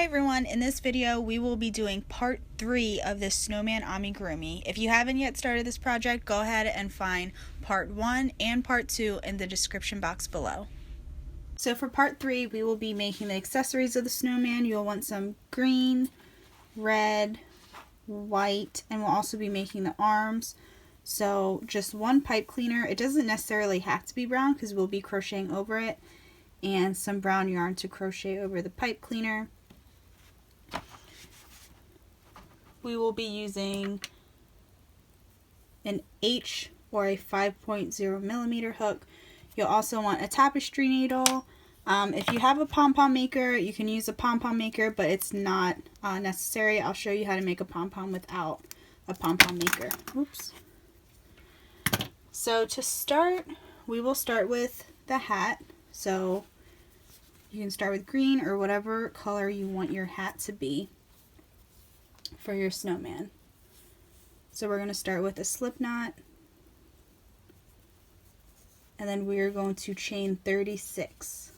Hi everyone, in this video we will be doing part 3 of this snowman amigurumi. If you haven't yet started this project, go ahead and find part 1 and part 2 in the description box below. So for part 3 we will be making the accessories of the snowman. You'll want some green, red, white, and we'll also be making the arms. So just one pipe cleaner. It doesn't necessarily have to be brown because we'll be crocheting over it, and some brown yarn to crochet over the pipe cleaner. We will be using an H or a 5.0 millimeter hook. You'll also want a tapestry needle. If you have a Pom Pom maker, you can use a Pom Pom maker, but it's not necessary. I'll show you how to make a Pom Pom without a Pom Pom maker. Oops. So to start, we will start with the hat. So you can start with green or whatever color you want your hat to be for your snowman. So we're going to start with a slip knot, and then we are going to chain 36.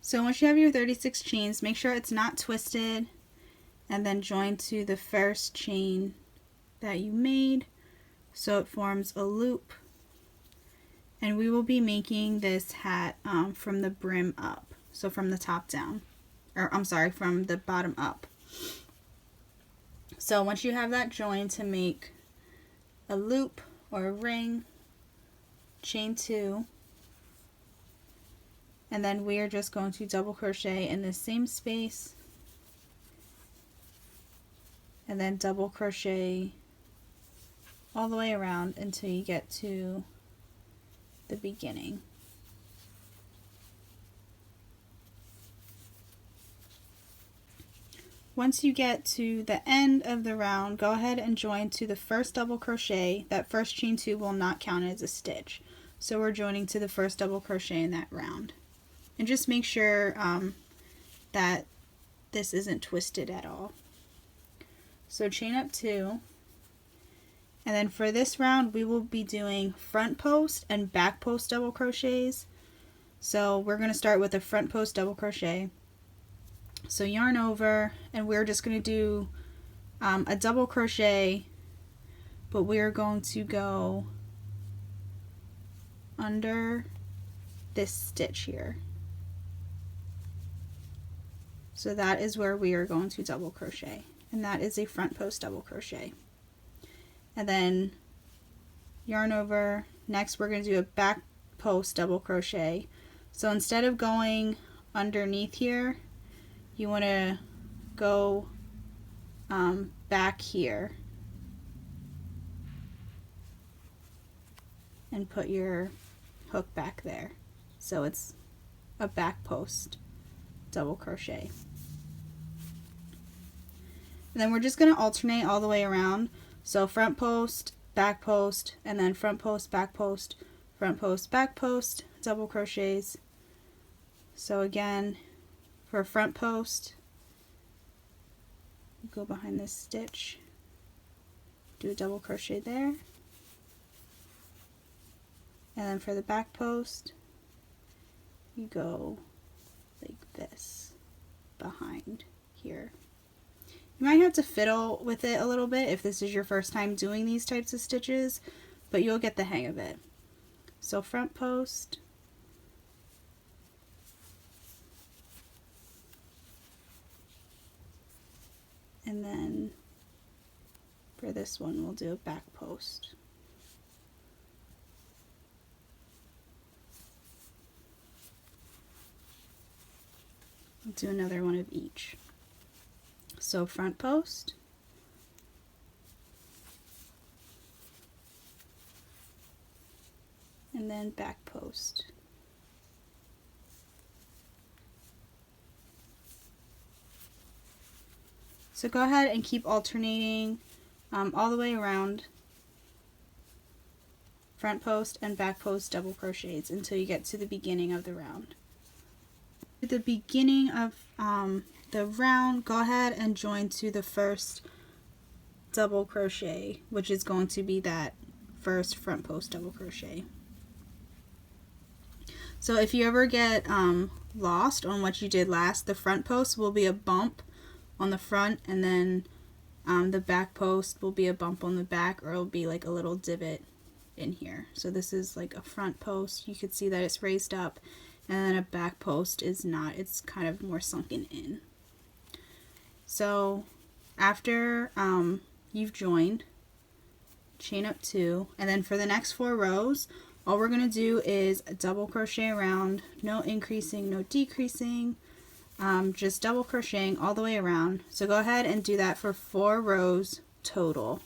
So once you have your 36 chains, make sure it's not twisted, and then join to the first chain that you made so it forms a loop. And we will be making this hat from the brim up. So from the top down, or I'm sorry, from the bottom up. So once you have that joined, to make a loop or a ring, chain 2, and then we are just going to double crochet in the same space, and then double crochet all the way around until you get to the beginning. Once you get to the end of the round, go ahead and join to the first double crochet. That first chain 2 will not count as a stitch. So we're joining to the first double crochet in that round. And just make sure that this isn't twisted at all. So chain up 2. And then for this round, we will be doing front post and back post double crochets. So we're going to start with a front post double crochet. So yarn over, and we're just going to do a double crochet, but we're going to go under this stitch here. So that is where we are going to double crochet, and that is a front post double crochet. And then yarn over. Next we're going to do a back post double crochet. So instead of going underneath here, you want to go back here and put your hook back there. So it's a back post double crochet. And then we're just going to alternate all the way around. So front post, back post, and then front post, back post, front post, back post, double crochets. So again, for front post, go behind this stitch, do a double crochet there, and then for the back post, you go like this behind here. You might have to fiddle with it a little bit if this is your first time doing these types of stitches, but you'll get the hang of it. So front post, and then for this one we'll do a back post. We'll do another one of each. So front post, and then back post. So go ahead and keep alternating all the way around, front post and back post double crochets until you get to the beginning of the round. At the beginning of the round, go ahead and join to the first double crochet, which is going to be that first front post double crochet. So if you ever get lost on what you did last, the front post will be a bump on the front, and then the back post will be a bump on the back, or it'll be like a little divot in here. So this is like a front post. You could see that it's raised up, and then a back post is not. It's kind of more sunken in. So after you've joined, chain up 2, and then for the next 4 rows, all we're going to do is double crochet around, no increasing, no decreasing, just double crocheting all the way around. So go ahead and do that for 4 rows total.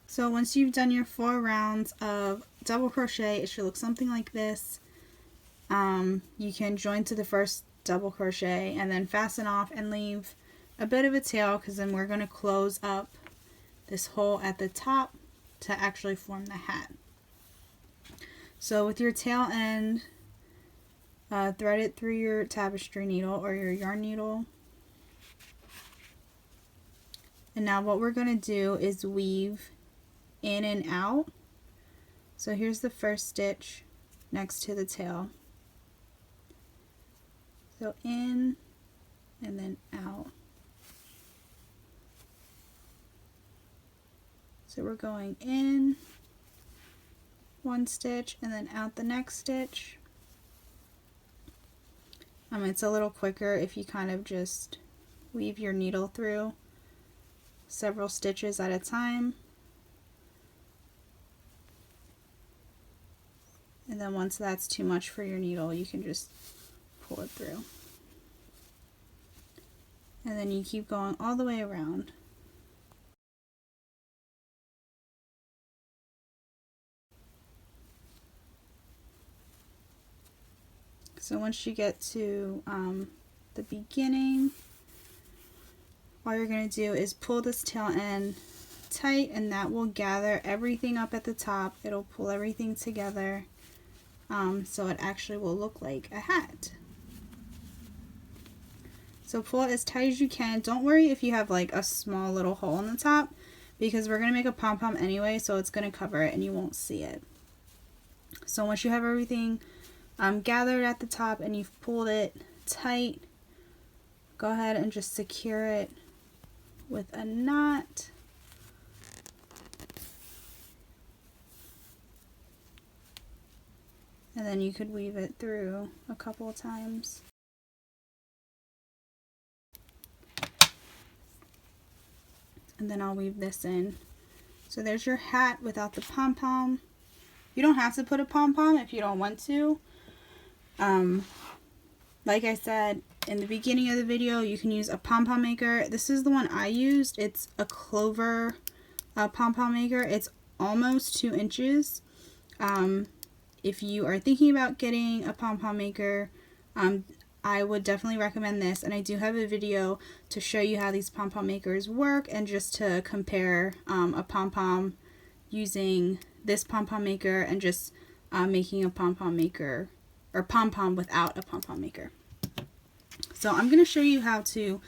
So once you've done your 4 rounds of double crochet, it should look something like this. You can join to the first double crochet and then fasten off and leave a bit of a tail, because then we're going to close up this hole at the top to actually form the hat. So with your tail end, thread it through your tapestry needle or your yarn needle. And now what we're going to do is weave in and out. So here's the first stitch next to the tail. So in and then out. So we're going in 1 stitch and then out the next stitch. It's a little quicker if you kind of just weave your needle through several stitches at a time. And then once that's too much for your needle, you can just pull it through. And then you keep going all the way around. So once you get to the beginning, all you're going to do is pull this tail end tight, and that will gather everything up at the top. It'll pull everything together, so it actually will look like a hat. So pull it as tight as you can. Don't worry if you have like a small little hole in the top, because we're going to make a pom-pom anyway, so it's going to cover it and you won't see it. So once you have everything gathered at the top and you've pulled it tight, go ahead and just secure it with a knot. And then you could weave it through a couple of times. And then I'll weave this in. So there's your hat without the pom-pom. You don't have to put a pom-pom if you don't want to. Like I said in the beginning of the video, you can use a pom-pom maker. This is the one I used. It's a clover pom-pom maker. It's almost 2 inches. If you are thinking about getting a pom-pom maker, I would definitely recommend this. And I do have a video to show you how these pom-pom makers work, and just to compare a pom-pom using this pom-pom maker and just making a pom-pom maker, or pom-pom without a pom-pom maker. So I'm going to show you how to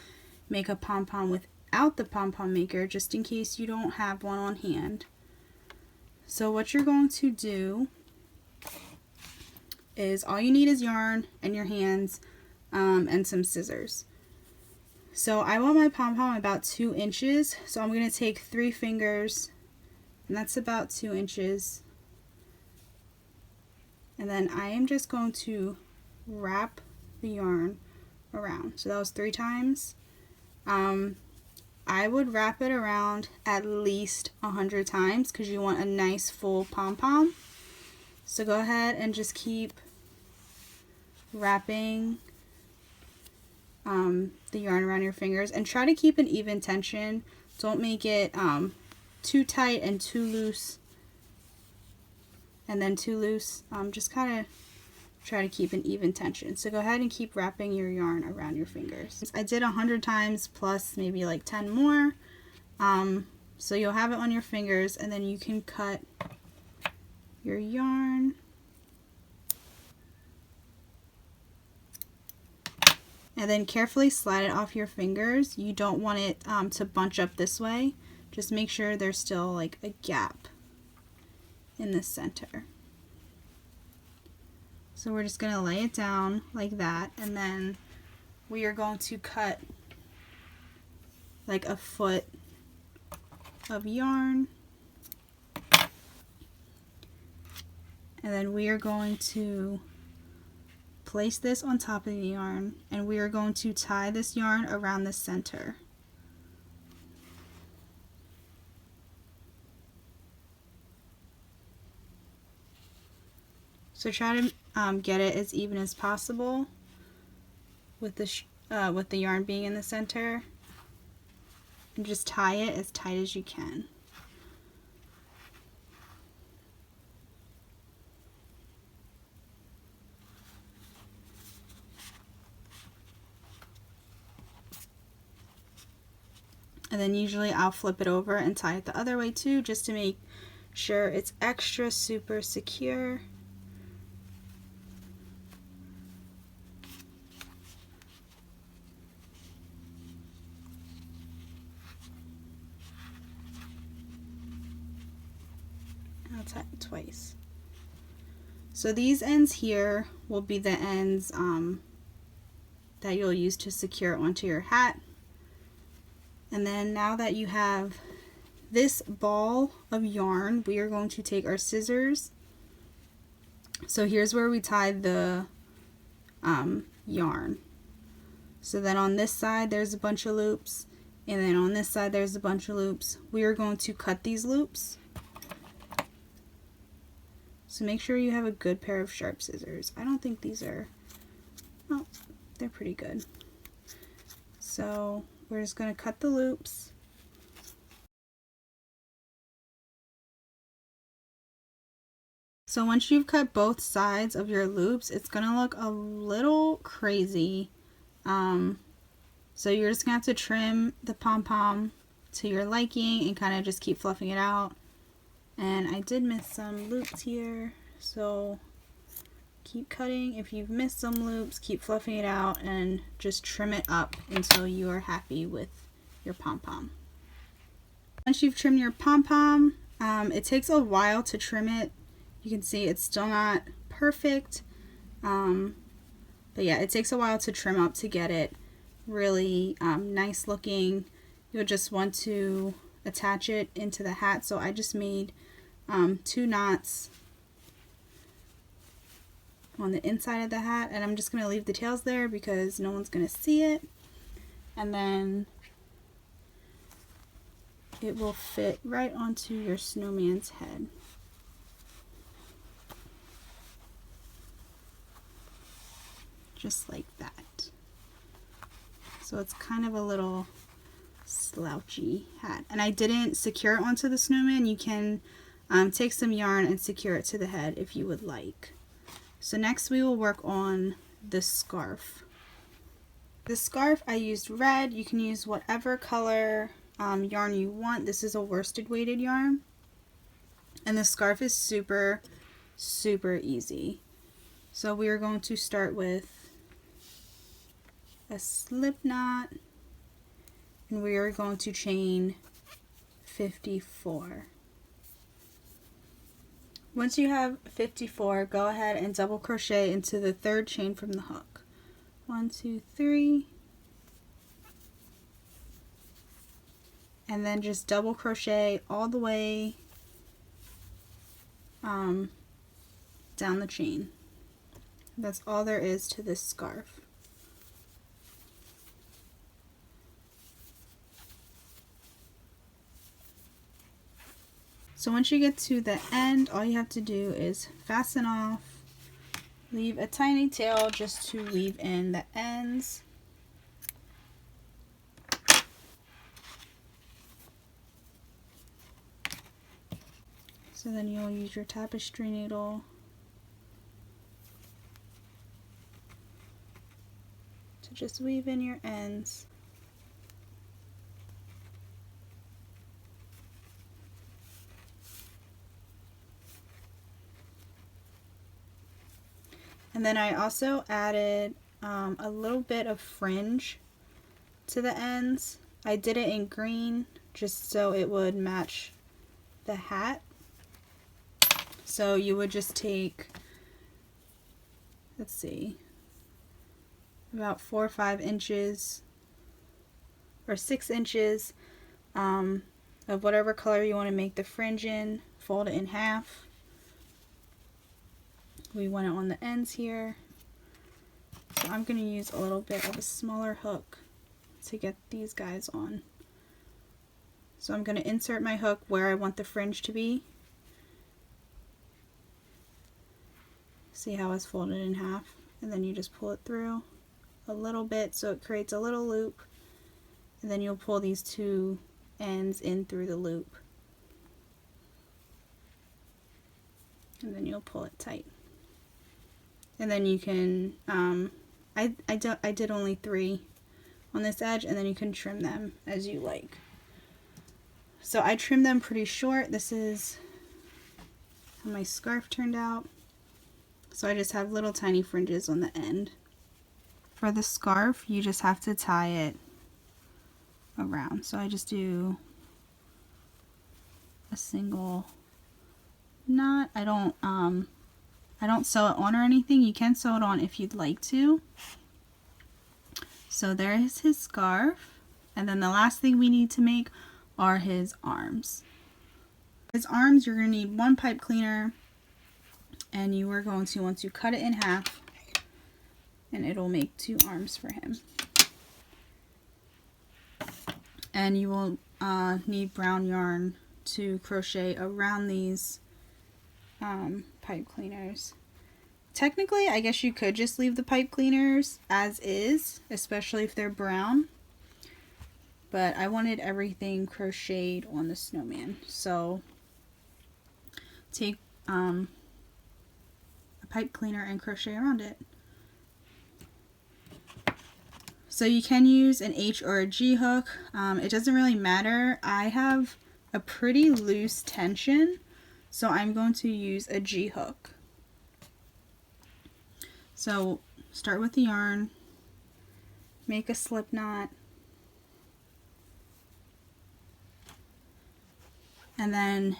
make a pom-pom without the pom-pom maker, just in case you don't have one on hand. So what you're going to do is, all you need is yarn and your hands and some scissors. So I want my pom-pom about 2 inches, so I'm going to take 3 fingers, and that's about 2 inches. And then I am just going to wrap the yarn around. So that was 3 times. I would wrap it around at least 100 times, because you want a nice full pom-pom. So go ahead and just keep wrapping the yarn around your fingers, and try to keep an even tension. Don't make it too tight and too loose, and then too loose. Just kind of try to keep an even tension. So go ahead and keep wrapping your yarn around your fingers. I did 100 times plus maybe like 10 more. So you'll have it on your fingers, and then you can cut your yarn. And then carefully slide it off your fingers. You don't want it to bunch up this way. Just make sure there's still like a gap in the center. So we're just going to lay it down like that, and then we are going to cut like a foot of yarn, and then we are going to place this on top of the yarn, and we are going to tie this yarn around the center. So try to get it as even as possible with the yarn being in the center, and just tie it as tight as you can. And then usually I'll flip it over and tie it the other way too, just to make sure it's extra super secure. I'll tie it twice. So these ends here will be the ends that you'll use to secure it onto your hat. And then now that you have this ball of yarn, we are going to take our scissors. So here's where we tied the yarn. So then on this side there's a bunch of loops, and then on this side there's a bunch of loops. We are going to cut these loops. So make sure you have a good pair of sharp scissors. I don't think these are, oh, they're pretty good. So we're just going to cut the loops. So once you've cut both sides of your loops, it's going to look a little crazy. So you're just going to have to trim the pom-pom to your liking and kind of just keep fluffing it out. And I did miss some loops here, so keep cutting. If you've missed some loops, keep fluffing it out and just trim it up until you are happy with your pom-pom. Once you've trimmed your pom-pom, it takes a while to trim it. You can see it's still not perfect, but yeah, it takes a while to trim up to get it really nice looking. You'll just want to attach it into the hat, so I just made 2 knots on the inside of the hat, and I'm just going to leave the tails there because no one's going to see it, and then it will fit right onto your snowman's head. Just like that. So it's kind of a little slouchy hat, and I didn't secure it onto the snowman. You can take some yarn and secure it to the head if you would like. So next we will work on the scarf. The scarf, I used red. You can use whatever color yarn you want. This is a worsted weighted yarn, and the scarf is super easy. So we are going to start with a slip knot, and we are going to chain 54. Once you have 54, go ahead and double crochet into the 3rd chain from the hook. 1, 2, 3, and then just double crochet all the way down the chain. That's all there is to this scarf. So once you get to the end, all you have to do is fasten off, leave a tiny tail just to weave in the ends. So then you'll use your tapestry needle to just weave in your ends. And then I also added a little bit of fringe to the ends. I did it in green just so it would match the hat. So you would just take let's see, about 4 or 5 inches or 6 inches of whatever color you want to make the fringe in. Fold it in half. We want it on the ends here. So I'm going to use a little bit of a smaller hook to get these guys on. So I'm going to insert my hook where I want the fringe to be. See how it's folded in half? And then you just pull it through a little bit so it creates a little loop. And then you'll pull these 2 ends in through the loop. And then you'll pull it tight. And then you can, I did only 3 on this edge, and then you can trim them as you like. So I trimmed them pretty short. This is how my scarf turned out. So I just have little tiny fringes on the end. For the scarf, you just have to tie it around. So I just do a single knot. I don't sew it on or anything. You can sew it on if you'd like to. So there is his scarf. And then the last thing we need to make are his arms. His arms, you're going to need 1 pipe cleaner, and you are going to want to cut it in half, and it'll make 2 arms for him. And you will need brown yarn to crochet around these pipe cleaners. Technically, I guess you could just leave the pipe cleaners as is, especially if they're brown. But I wanted everything crocheted on the snowman. So take a pipe cleaner and crochet around it. So you can use an H or a G hook. It doesn't really matter. I have a pretty loose tension, so I'm going to use a G hook. So start with the yarn, make a slip knot, and then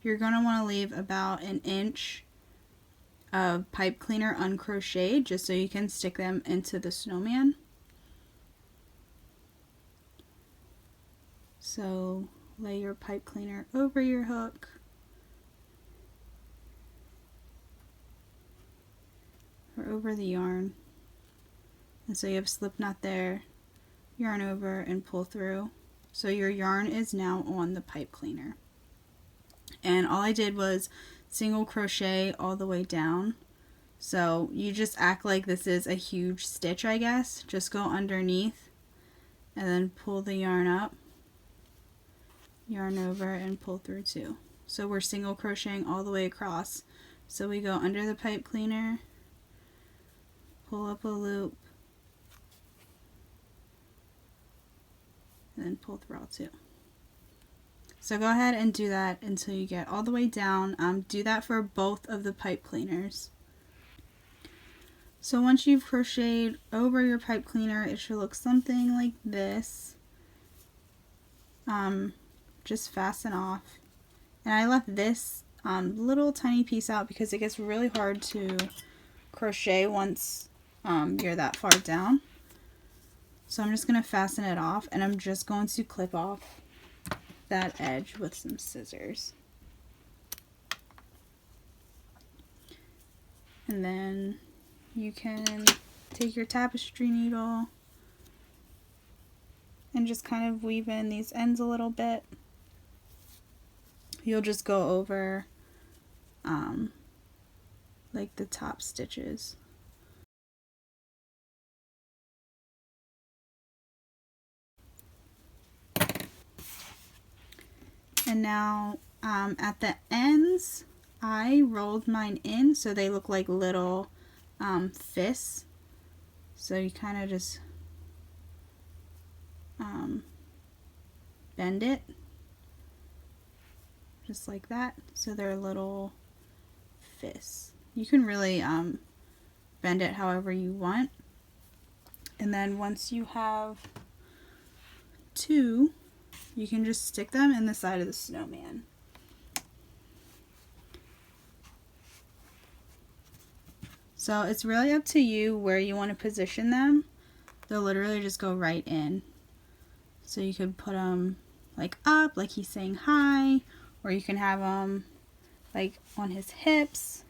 you're going to want to leave about 1 inch of pipe cleaner uncrocheted just so you can stick them into the snowman. So lay your pipe cleaner over your hook. Or over the yarn. And so you have slip knot there, yarn over and pull through. So your yarn is now on the pipe cleaner. And all I did was single crochet all the way down. So you just act like this is a huge stitch, I guess. Just go underneath and then pull the yarn up, yarn over and pull through 2. So we're single crocheting all the way across. So we go under the pipe cleaner, pull up a loop, and then pull through all 2. So go ahead and do that until you get all the way down. Do that for both of the pipe cleaners. So once you've crocheted over your pipe cleaner, it should look something like this. Just fasten off. And I left this little tiny piece out because it gets really hard to crochet once you're that far down. So I'm just going to fasten it off, and I'm just going to clip off that edge with some scissors. And then you can take your tapestry needle and just kind of weave in these ends a little bit. You'll just go over like the top stitches. And now at the ends, I rolled mine in so they look like little fists. So you kind of just bend it just like that. So they're little fists. You can really bend it however you want. And then once you have 2, you can just stick them in the side of the snowman. So it's really up to you where you want to position them. They'll literally just go right in. So you could put them like up, like he's saying hi, or you can have them like on his hips.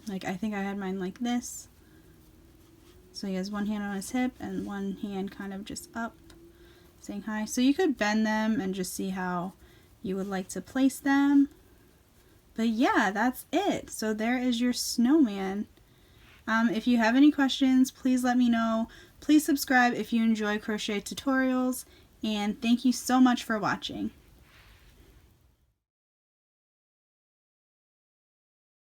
Like I think I had mine like this. So he has one hand on his hip and one hand kind of just up, saying hi. So you could bend them and just see how you would like to place them. But yeah, that's it. So there is your snowman. If you have any questions, please let me know. Please subscribe if you enjoy crochet tutorials. And thank you so much for watching.